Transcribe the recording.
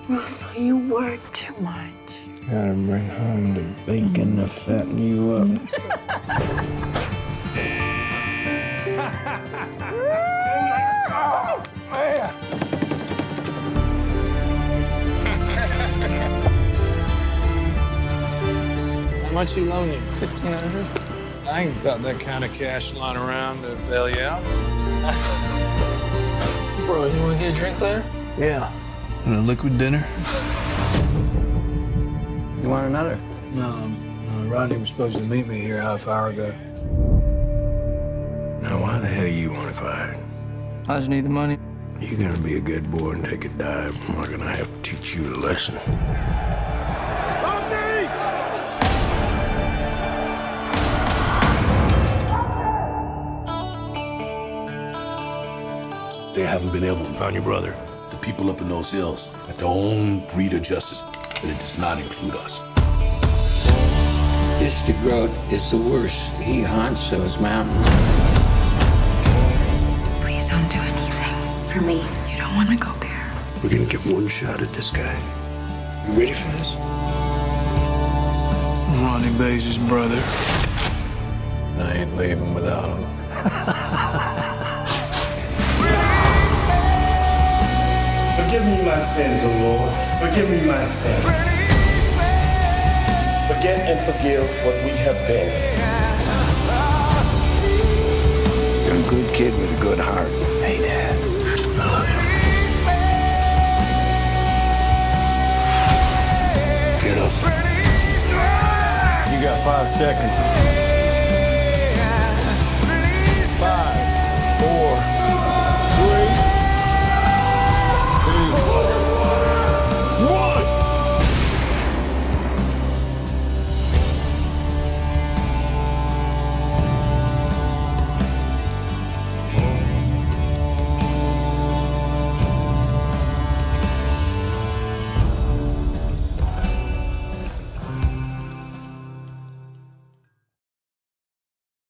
Russell, you work too much. Gotta bring home the bacon to fatten you up. Oh, man. How much he loan you? 1,500. I ain't got that kind of cash lying around to bail you out. Bro, you want to get a drink later? Yeah. And a liquid dinner? You want another? No, Rodney was supposed to meet me here half hour ago. Now, why the hell you want to fight? I just need the money. You gonna be a good boy and take a dive, or I'm gonna have to teach you a lesson. They haven't been able to find your brother. The people up in those hills got their own breed of justice, and it does not include us. This growth is the worst. He haunts those mountains. Please don't do anything for me. You don't want to go there. We're gonna get one shot at this guy. You ready for this? Ronnie Bays' his brother. I ain't leaving without him. Forgive me my sins, O Lord. Forgive me my sins. Forget and forgive what we have been. You're a good kid with a good heart. Hey, Dad. I love you. Get up. You got 5 seconds. 5, 4,